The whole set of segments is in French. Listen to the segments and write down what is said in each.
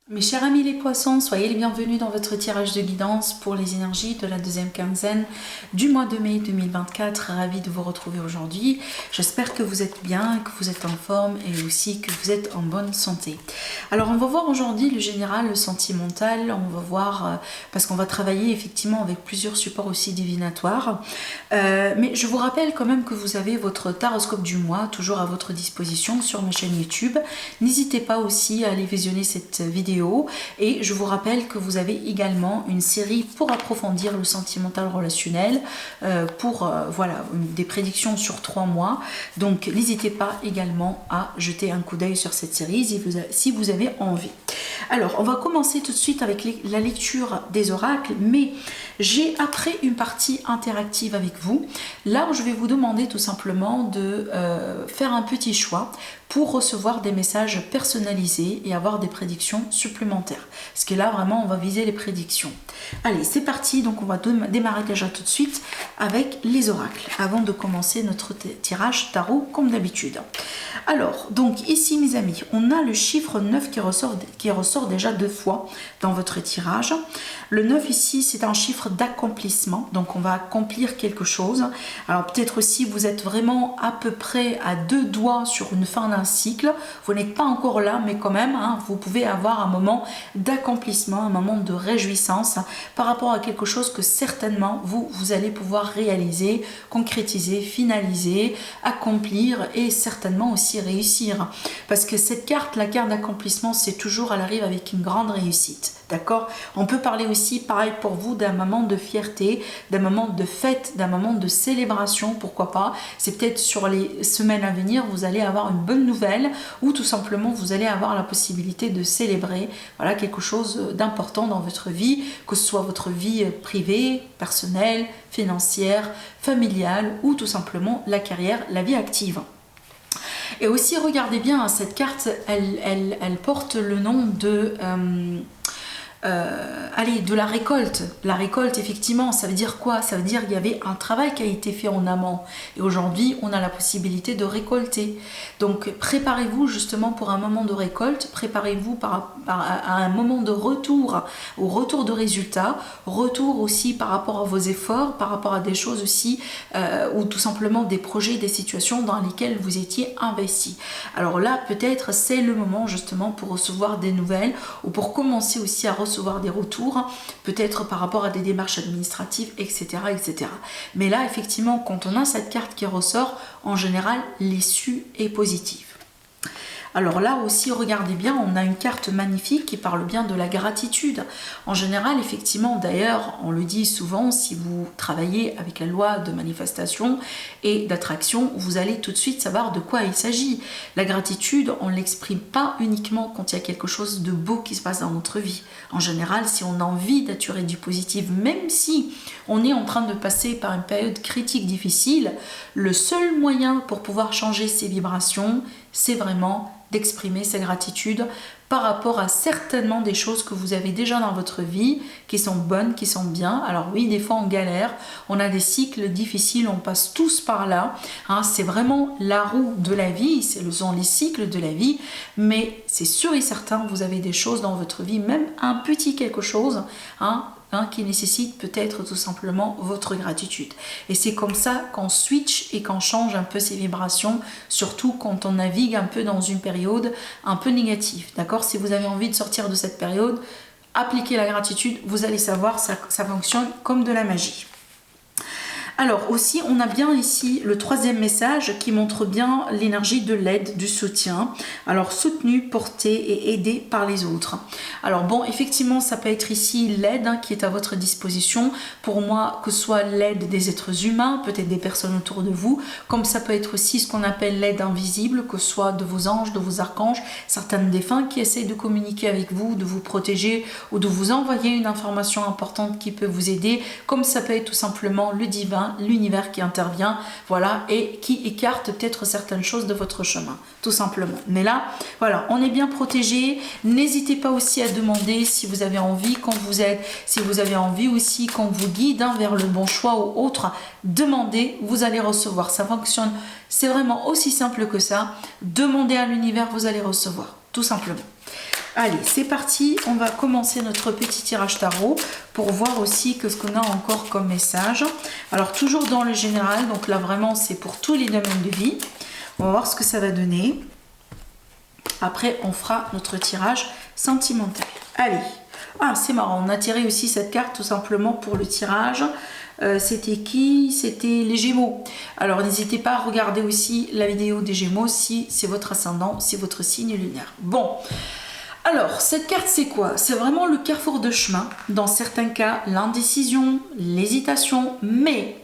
Mes chers amis les poissons, soyez les bienvenus dans votre tirage de guidance pour les énergies de la deuxième quinzaine du mois de mai 2024. Ravi de vous retrouver aujourd'hui. J'espère que vous êtes bien, que vous êtes en forme et aussi que vous êtes en bonne santé. Alors on va voir aujourd'hui le général, le sentimental. On va voir, parce qu'on va travailler effectivement avec plusieurs supports aussi divinatoires. Mais je vous rappelle quand même que vous avez votre taroscope du mois toujours à votre disposition sur ma chaîne YouTube. N'hésitez pas aussi à aller visionner cette vidéo. Et je vous rappelle que vous avez également une série pour approfondir le sentimental relationnel, voilà, des prédictions sur 3 mois. Donc n'hésitez pas également à jeter un coup d'œil sur cette série si vous avez envie. Alors on va commencer tout de suite avec la lecture des oracles, mais j'ai après une partie interactive avec vous, là où je vais vous demander tout simplement de faire un petit choix pour recevoir des messages personnalisés et avoir des prédictions supplémentaires. Parce que là, vraiment, on va viser les prédictions. Allez, c'est parti. Donc, on va démarrer déjà tout de suite avec les oracles, avant de commencer notre tirage tarot, comme d'habitude. Alors, donc ici, mes amis, on a le chiffre 9 qui ressort déjà 2 fois dans votre tirage. Le 9 ici, c'est un chiffre d'accomplissement. Donc, on va accomplir quelque chose. Alors, peut-être aussi, vous êtes vraiment à peu près à 2 doigts sur une fin d'un cycle. Vous n'êtes pas encore là, mais quand même, hein, vous pouvez avoir un moment d'accomplissement, un moment de réjouissance par rapport à quelque chose que certainement vous allez pouvoir réaliser, concrétiser, finaliser, accomplir et certainement aussi réussir. Parce que cette carte, la carte d'accomplissement, c'est toujours, elle arrive avec une grande réussite. D'accord? On peut parler aussi, pareil pour vous, d'un moment de fierté, d'un moment de fête, d'un moment de célébration, pourquoi pas. C'est peut-être sur les semaines à venir, vous allez avoir une bonne nouvelle ou tout simplement vous allez avoir la possibilité de célébrer voilà, quelque chose d'important dans votre vie, que ce soit votre vie privée, personnelle, financière, familiale ou tout simplement la carrière, la vie active. Et aussi, regardez bien, cette carte, elle porte le nom de... de la récolte. La récolte, effectivement, ça veut dire quoi? Ça veut dire qu'il y avait un travail qui a été fait en amont. Et aujourd'hui, on a la possibilité de récolter. Donc, préparez-vous justement pour un moment de récolte. Préparez-vous à un moment de retour, au retour de résultats. Retour aussi par rapport à vos efforts, par rapport à des choses aussi, ou tout simplement des projets, des situations dans lesquelles vous étiez investi. Alors là, peut-être, c'est le moment justement pour recevoir des nouvelles ou pour commencer aussi à recevoir des retours, peut-être par rapport à des démarches administratives, etc., etc. Mais là, effectivement, quand on a cette carte qui ressort, en général, l'issue est positive. Alors là aussi, regardez bien, on a une carte magnifique qui parle bien de la gratitude. En général, effectivement, d'ailleurs, on le dit souvent, si vous travaillez avec la loi de manifestation et d'attraction, vous allez tout de suite savoir de quoi il s'agit. La gratitude, on ne l'exprime pas uniquement quand il y a quelque chose de beau qui se passe dans notre vie. En général, si on a envie d'attirer du positif, même si on est en train de passer par une période critique difficile, le seul moyen pour pouvoir changer ses vibrations, c'est vraiment d'exprimer sa gratitude par rapport à certainement des choses que vous avez déjà dans votre vie, qui sont bonnes, qui sont bien. Alors oui, des fois on galère, on a des cycles difficiles, on passe tous par là. Hein, c'est vraiment la roue de la vie, ce sont les cycles de la vie, mais c'est sûr et certain, vous avez des choses dans votre vie, même un petit quelque chose, qui nécessite peut-être tout simplement votre gratitude. Et c'est comme ça qu'on switch et qu'on change un peu ses vibrations, surtout quand on navigue un peu dans une période un peu négative. D'accord? Si vous avez envie de sortir de cette période, appliquez la gratitude, vous allez savoir, ça fonctionne comme de la magie. Alors aussi, on a bien ici le 3e message qui montre bien l'énergie de l'aide, du soutien. Alors soutenu, porté et aidé par les autres. Alors bon, effectivement, ça peut être ici l'aide qui est à votre disposition. Pour moi, que ce soit l'aide des êtres humains, peut-être des personnes autour de vous, comme ça peut être aussi ce qu'on appelle l'aide invisible, que ce soit de vos anges, de vos archanges, certaines défunts qui essaient de communiquer avec vous, de vous protéger ou de vous envoyer une information importante qui peut vous aider, comme ça peut être tout simplement le divin, l'univers qui intervient, voilà, et qui écarte peut-être certaines choses de votre chemin, tout simplement. Mais là, voilà, on est bien protégé. N'hésitez pas aussi à demander si vous avez envie qu'on vous aide, si vous avez envie aussi qu'on vous guide vers le bon choix ou autre. Demandez, vous allez recevoir. Ça fonctionne, c'est vraiment aussi simple que ça. Demandez à l'univers, vous allez recevoir, tout simplement. Allez, c'est parti, on va commencer notre petit tirage tarot pour voir aussi que ce qu'on a encore comme message. Alors toujours dans le général, donc là vraiment c'est pour tous les domaines de vie. On va voir ce que ça va donner. Après on fera notre tirage sentimental. Allez, ah c'est marrant, on a tiré aussi cette carte tout simplement pour le tirage. C'était qui? C'était les Gémeaux. Alors n'hésitez pas à regarder aussi la vidéo des Gémeaux si c'est votre ascendant, si votre signe lunaire. Bon. Alors, cette carte, c'est quoi? C'est vraiment le carrefour de chemin. Dans certains cas, l'indécision, l'hésitation, mais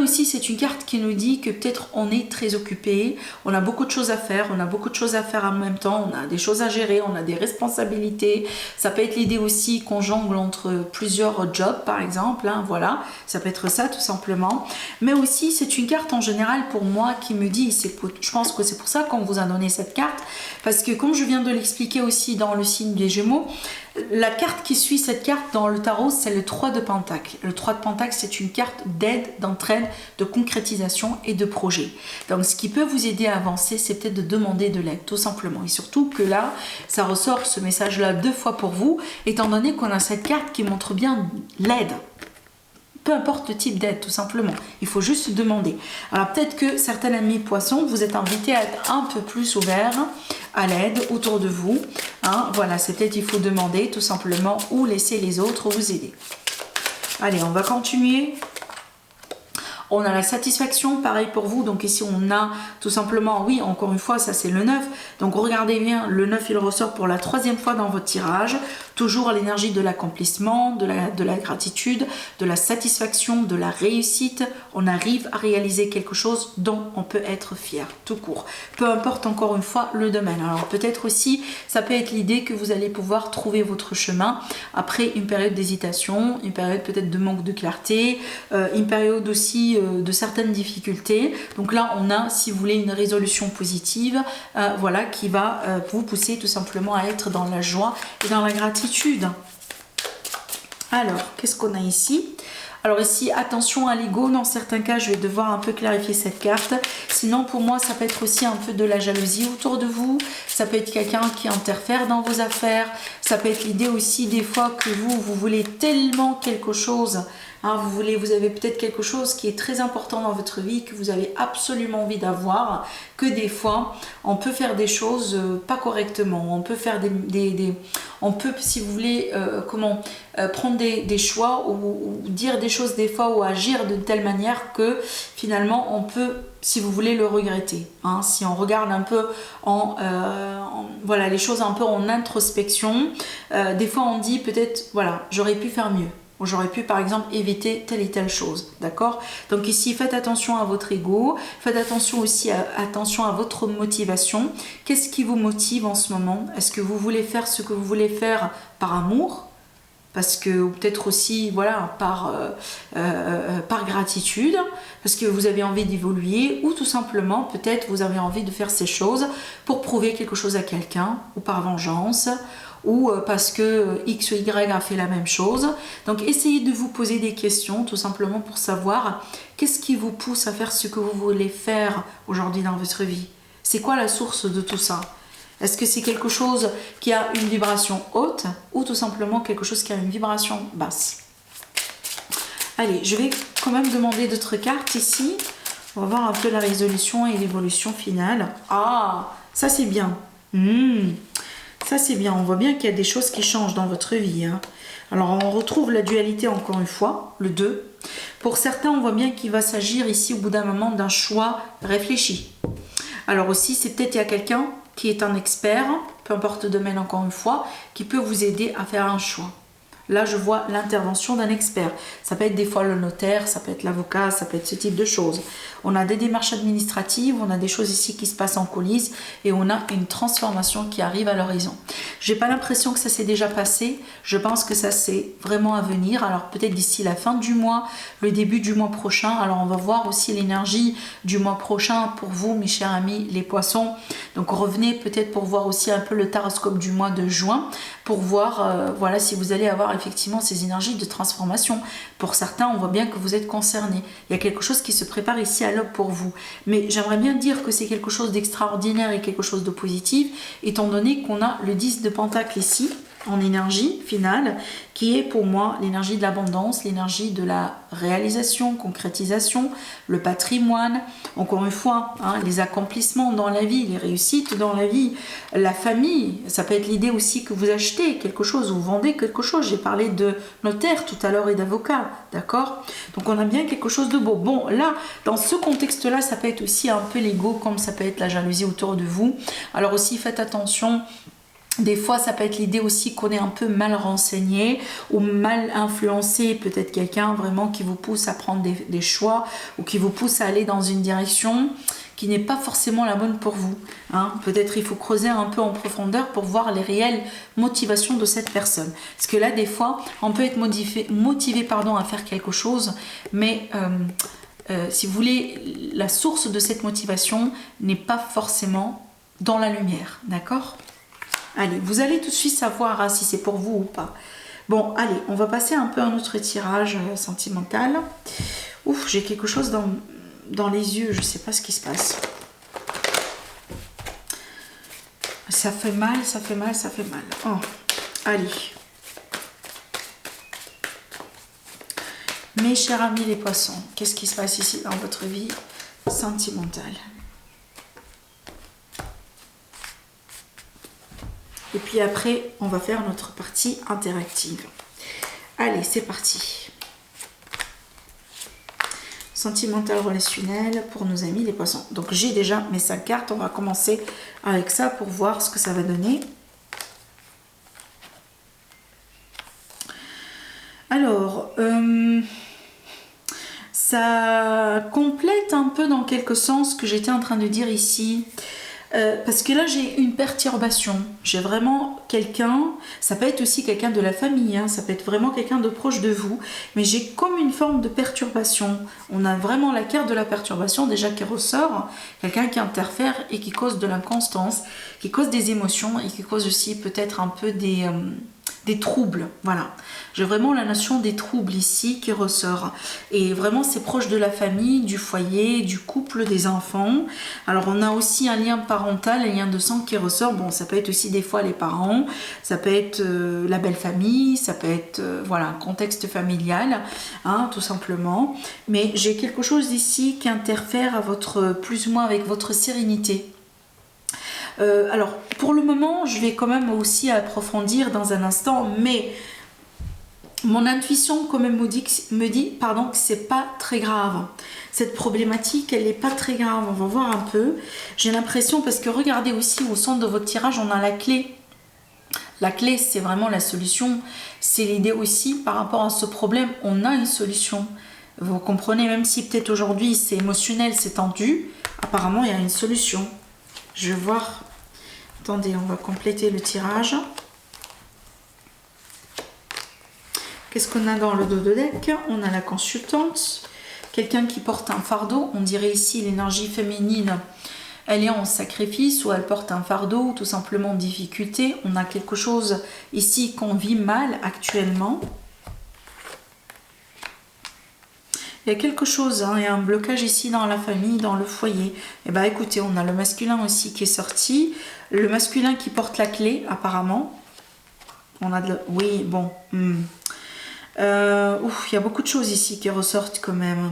aussi c'est une carte qui nous dit que peut-être on est très occupé, on a beaucoup de choses à faire, on a beaucoup de choses à faire en même temps, on a des choses à gérer, on a des responsabilités. Ça peut être l'idée aussi qu'on jongle entre plusieurs jobs par exemple, hein, voilà, ça peut être ça tout simplement. Mais aussi c'est une carte en général pour moi qui me dit, je pense que c'est pour ça qu'on vous a donné cette carte, parce que comme je viens de l'expliquer aussi dans le signe des Gémeaux, la carte qui suit cette carte dans le tarot, c'est le 3 de Pentacle. Le 3 de Pentacle, c'est une carte d'aide, d'entraide, de concrétisation et de projet. Donc, ce qui peut vous aider à avancer, c'est peut-être de demander de l'aide, tout simplement. Et surtout que là, ça ressort ce message-là 2 fois pour vous, étant donné qu'on a cette carte qui montre bien l'aide. Peu importe le type d'aide, tout simplement. Il faut juste demander. Alors, peut-être que certains amis poissons, vous êtes invités à être un peu plus ouverts à l'aide autour de vous. Hein, voilà, c'est peut-être il faut demander tout simplement ou laisser les autres vous aider. Allez, on va continuer. On a la satisfaction, pareil pour vous. Donc ici, on a tout simplement, oui, encore une fois, ça c'est le 9. Donc regardez bien, le 9, il ressort pour la 3e fois dans votre tirage. Toujours l'énergie de l'accomplissement, de la gratitude, de la satisfaction, de la réussite. On arrive à réaliser quelque chose dont on peut être fier, tout court. Peu importe encore une fois le domaine. Alors peut-être aussi, ça peut être l'idée que vous allez pouvoir trouver votre chemin après une période d'hésitation, une période peut-être de manque de clarté, une période aussi de certaines difficultés. Donc là, on a, si vous voulez, une résolution positive, voilà, qui va vous pousser tout simplement à être dans la joie et dans la gratitude. Alors, qu'est-ce qu'on a ici? Alors ici, attention à l'ego. Dans certains cas, je vais devoir un peu clarifier cette carte. Sinon, pour moi, ça peut être aussi un peu de la jalousie autour de vous. Ça peut être quelqu'un qui interfère dans vos affaires. Ça peut être l'idée aussi des fois que vous voulez tellement quelque chose. Hein, vous avez peut-être quelque chose qui est très important dans votre vie, que vous avez absolument envie d'avoir, que des fois, on peut faire des choses pas correctement. On peut faire on peut, si vous voulez, prendre des choix ou dire des choses des fois ou agir de telle manière que finalement, on peut, si vous voulez, le regretter. Hein, si on regarde un peu voilà, les choses un peu en introspection, des fois on dit peut-être, voilà, j'aurais pu faire mieux. J'aurais pu par exemple éviter telle et telle chose, d'accord? Donc ici, faites attention à votre ego, faites attention aussi à votre motivation. Qu'est-ce qui vous motive en ce moment? Est-ce que vous voulez faire ce que vous voulez faire par amour? Parce que, ou peut-être aussi, voilà, par gratitude, parce que vous avez envie d'évoluer, ou tout simplement, peut-être vous avez envie de faire ces choses pour prouver quelque chose à quelqu'un, ou par vengeance, ou parce que X ou Y a fait la même chose. Donc essayez de vous poser des questions tout simplement pour savoir qu'est-ce qui vous pousse à faire ce que vous voulez faire aujourd'hui dans votre vie. C'est quoi la source de tout ça? Est-ce que c'est quelque chose qui a une vibration haute ou tout simplement quelque chose qui a une vibration basse? Allez, je vais quand même demander d'autres cartes ici. On va voir un peu la résolution et l'évolution finale. Ah, ça c'est bien. Ça c'est bien, on voit bien qu'il y a des choses qui changent dans votre vie. Hein. Alors on retrouve la dualité encore une fois, le 2. Pour certains, on voit bien qu'il va s'agir ici au bout d'un moment d'un choix réfléchi. Alors aussi, c'est peut-être il y a quelqu'un qui est un expert, peu importe le domaine encore une fois, qui peut vous aider à faire un choix. Là, je vois l'intervention d'un expert. Ça peut être des fois le notaire, ça peut être l'avocat, ça peut être ce type de choses. On a des démarches administratives, on a des choses ici qui se passent en coulisses et on a une transformation qui arrive à l'horizon. J'ai pas l'impression que ça s'est déjà passé. Je pense que ça c'est vraiment à venir. Alors peut-être d'ici la fin du mois, le début du mois prochain. Alors on va voir aussi l'énergie du mois prochain pour vous, mes chers amis, les poissons. Donc revenez peut-être pour voir aussi un peu le taroscope du mois de juin. pour voir voilà, si vous allez avoir effectivement ces énergies de transformation. Pour certains, on voit bien que vous êtes concernés. Il y a quelque chose qui se prépare ici à l'aube pour vous. Mais j'aimerais bien dire que c'est quelque chose d'extraordinaire et quelque chose de positif, étant donné qu'on a le 10 de Pentacle ici, en énergie finale, qui est pour moi l'énergie de l'abondance, l'énergie de la réalisation, concrétisation, le patrimoine, encore une fois, hein, les accomplissements dans la vie, les réussites dans la vie, la famille. Ça peut être l'idée aussi que vous achetez quelque chose, vous vendez quelque chose. J'ai parlé de notaire tout à l'heure et d'avocat, d'accord? Donc on a bien quelque chose de beau. Bon, là, dans ce contexte-là, ça peut être aussi un peu l'ego, comme ça peut être la jalousie autour de vous. Alors aussi, faites attention. Des fois, ça peut être l'idée aussi qu'on est un peu mal renseigné ou mal influencé. Peut-être quelqu'un vraiment qui vous pousse à prendre des choix ou qui vous pousse à aller dans une direction qui n'est pas forcément la bonne pour vous. Hein. Peut-être il faut creuser un peu en profondeur pour voir les réelles motivations de cette personne. Parce que là, des fois, on peut être motivé à faire quelque chose, mais si vous voulez, la source de cette motivation n'est pas forcément dans la lumière. D'accord ? Allez, vous allez tout de suite savoir hein, si c'est pour vous ou pas. Bon, allez, on va passer un peu à un autre tirage sentimental. Ouf, j'ai quelque chose dans les yeux, je ne sais pas ce qui se passe. Ça fait mal, ça fait mal, ça fait mal. Oh, allez. Mes chers amis les poissons, qu'est-ce qui se passe ici dans votre vie sentimentale ? Et puis après, on va faire notre partie interactive. Allez, c'est parti. Sentimental relationnel pour nos amis les poissons. Donc j'ai déjà mes 5 cartes. On va commencer avec ça pour voir ce que ça va donner. Alors, ça complète un peu dans quelque sens ce que j'étais en train de dire ici. Parce que là j'ai une perturbation, j'ai vraiment quelqu'un, ça peut être aussi quelqu'un de la famille, hein, ça peut être vraiment quelqu'un de proche de vous, mais j'ai comme une forme de perturbation. On a vraiment la carte de la perturbation déjà qui ressort, quelqu'un qui interfère et qui cause de l'inconstance, qui cause des émotions et qui cause aussi peut-être un peu des troubles, voilà. J'ai vraiment la notion des troubles ici qui ressort. Et vraiment, c'est proche de la famille, du foyer, du couple, des enfants. Alors, on a aussi un lien parental, un lien de sang qui ressort. Bon, ça peut être aussi des fois les parents, ça peut être la belle famille, ça peut être, voilà, un contexte familial, hein, tout simplement. Mais j'ai quelque chose ici qui interfère à plus ou moins avec votre sérénité. Alors, pour le moment, je vais quand même aussi approfondir dans un instant, mais mon intuition quand même me dit que c'est pas très grave. Cette problématique, elle n'est pas très grave. On va voir un peu. J'ai l'impression, parce que regardez aussi au centre de votre tirage, on a la clé. La clé, c'est vraiment la solution. C'est l'idée aussi, par rapport à ce problème, on a une solution. Vous comprenez, même si peut-être aujourd'hui c'est émotionnel, c'est tendu, apparemment il y a une solution. Je vais voir. Attendez, on va compléter le tirage. Qu'est-ce qu'on a dans le dos de deck? On a la consultante, quelqu'un qui porte un fardeau. On dirait ici l'énergie féminine, elle est en sacrifice ou elle porte un fardeau ou tout simplement en difficulté. On a quelque chose ici qu'on vit mal actuellement. Il y a quelque chose, hein, il y a un blocage ici dans la famille, dans le foyer. Et bien écoutez, on a le masculin aussi qui est sorti. Le masculin qui porte la clé, apparemment. On a oui, bon. Il y a beaucoup de choses ici qui ressortent quand même.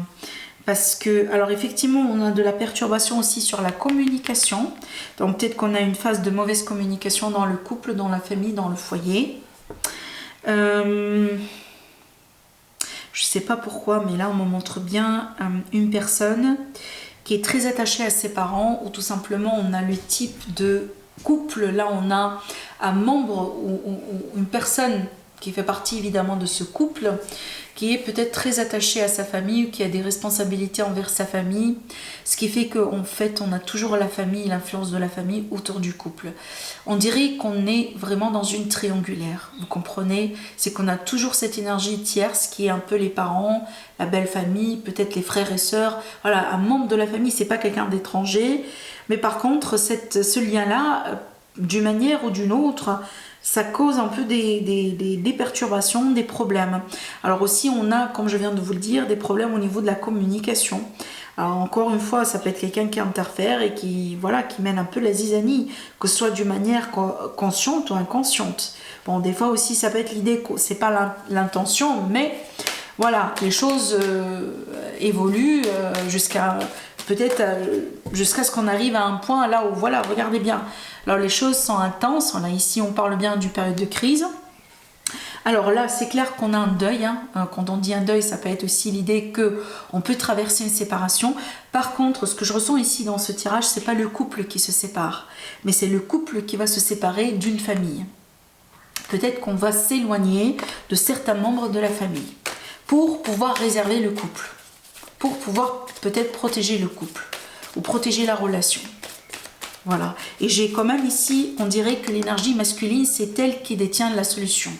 Parce que, alors effectivement, on a de la perturbation aussi sur la communication. Donc peut-être qu'on a une phase de mauvaise communication dans le couple, dans la famille, dans le foyer. Je sais pas pourquoi, mais là on me montre bien une personne qui est très attachée à ses parents, ou tout simplement on a le type de couple. Là on a un membre ou une personne qui fait partie évidemment de ce couple, qui est peut-être très attaché à sa famille ou qui a des responsabilités envers sa famille, ce qui fait qu'en fait on a toujours la famille, l'influence de la famille autour du couple. On dirait qu'on est vraiment dans une triangulaire, vous comprenez? C'est qu'on a toujours cette énergie tierce qui est un peu les parents, la belle famille, peut-être les frères et sœurs. Voilà, un membre de la famille, c'est pas quelqu'un d'étranger, mais par contre ce lien-là, d'une manière ou d'une autre, ça cause un peu des perturbations, des problèmes. Alors aussi, on a, comme je viens de vous le dire, des problèmes au niveau de la communication. Alors encore une fois, ça peut être quelqu'un qui interfère et qui, voilà, qui mène un peu la zizanie, que ce soit d'une manière consciente ou inconsciente. Bon, des fois aussi, ça peut être l'idée que c'est pas l'intention, mais voilà, les choses évoluent jusqu'à peut-être jusqu'à ce qu'on arrive à un point là où, voilà, regardez bien. Alors les choses sont intenses. Là, ici, on parle bien d'une période de crise. Alors là, c'est clair qu'on a un deuil. Hein. Quand on dit un deuil, ça peut être aussi l'idée qu'on peut traverser une séparation. Par contre, ce que je ressens ici dans ce tirage, c'est pas le couple qui se sépare, mais c'est le couple qui va se séparer d'une famille. Peut-être qu'on va s'éloigner de certains membres de la famille pour pouvoir réserver le couple, pour pouvoir peut-être protéger le couple ou protéger la relation. Voilà. Et j'ai quand même ici, on dirait que l'énergie masculine, c'est elle qui détient la solution.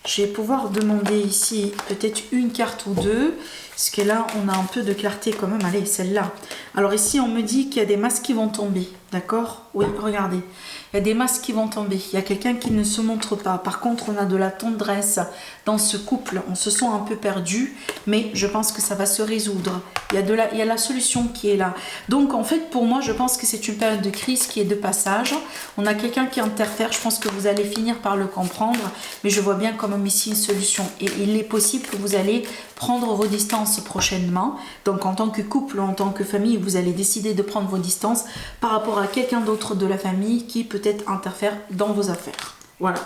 Je vais pouvoir demander ici peut-être une carte ou deux, parce que là, on a un peu de clarté quand même. Allez, celle-là. Alors ici, on me dit qu'il y a des masques qui vont tomber, d'accord? Oui, regardez. Il y a des masques qui vont tomber. Il y a quelqu'un qui ne se montre pas. Par contre, on a de la tendresse dans ce couple. On se sent un peu perdu, mais je pense que ça va se résoudre. Il y a la solution qui est là. Donc, en fait, pour moi, je pense que c'est une période de crise qui est de passage. On a quelqu'un qui interfère. Je pense que vous allez finir par le comprendre, mais je vois bien quand même ici une solution. Et il est possible que vous allez prendre vos distances prochainement. Donc, en tant que couple ou en tant que famille, vous allez décider de prendre vos distances par rapport à quelqu'un d'autre de la famille qui peut-être interfère dans vos affaires. Voilà.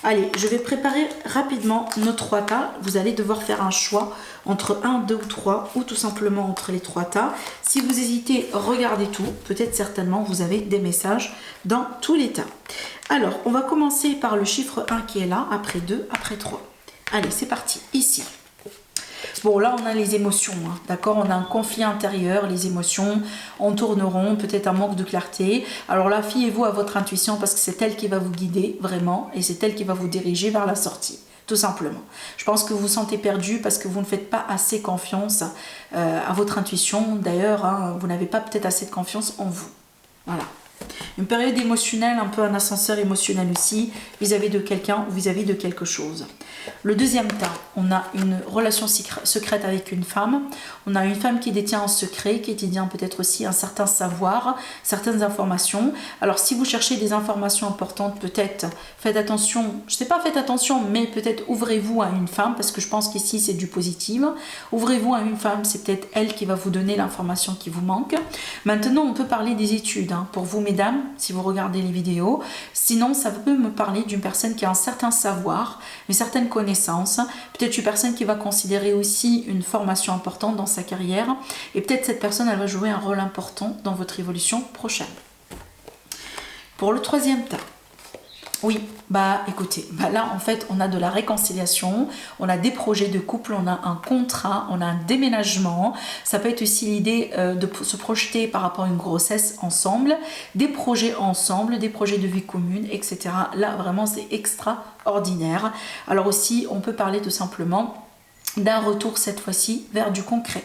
Allez, je vais préparer rapidement nos 3 tas. Vous allez devoir faire un choix entre 1, 2 ou 3, ou tout simplement entre les 3 tas. Si vous hésitez, regardez tout. Peut-être certainement vous avez des messages dans tous les tas. Alors, on va commencer par le chiffre 1 qui est là, après 2, après 3. Allez, c'est parti. Ici. Bon, là, on a les émotions, hein, d'accord? On a un conflit intérieur, les émotions, on tourneront, peut-être un manque de clarté. Alors là, fiez-vous à votre intuition parce que c'est elle qui va vous guider, vraiment, et c'est elle qui va vous diriger vers la sortie, tout simplement. Je pense que vous vous sentez perdu parce que vous ne faites pas assez confiance à votre intuition. D'ailleurs, hein, vous n'avez pas peut-être assez de confiance en vous. Voilà. Une période émotionnelle, un peu un ascenseur émotionnel aussi, vis-à-vis de quelqu'un ou vis-à-vis de quelque chose. Le deuxième tas, on a une relation secrète avec une femme. On a une femme qui détient un secret, qui détient peut-être aussi un certain savoir, certaines informations. Alors si vous cherchez des informations importantes, peut-être faites attention, je ne sais pas faites attention, mais peut-être ouvrez-vous à une femme, parce que je pense qu'ici c'est du positif. Ouvrez-vous à une femme, c'est peut-être elle qui va vous donner l'information qui vous manque. Maintenant, on peut parler des études, hein, pour vous mesdames, si vous regardez les vidéos. Sinon, ça peut me parler d'une personne qui a un certain savoir, une certaine connaissance, peut-être une personne qui va considérer aussi une formation importante dans sa carrière, et peut-être cette personne, elle va jouer un rôle important dans votre évolution prochaine. Pour le troisième tas, oui, bah écoutez, bah là en fait on a de la réconciliation, on a des projets de couple, on a un contrat, on a un déménagement, ça peut être aussi l'idée de se projeter par rapport à une grossesse ensemble, des projets ensemble, des projets de vie commune, etc. Là vraiment c'est extraordinaire. Alors aussi on peut parler tout simplement d'un retour cette fois-ci vers du concret.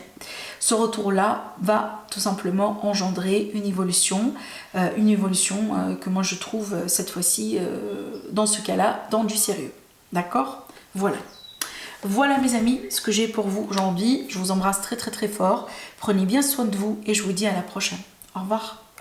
Ce retour-là va tout simplement engendrer une évolution que moi je trouve cette fois-ci, dans ce cas-là, dans du sérieux. D'accord? Voilà. Voilà mes amis, ce que j'ai pour vous aujourd'hui. Je vous embrasse très très très fort. Prenez bien soin de vous et je vous dis à la prochaine. Au revoir.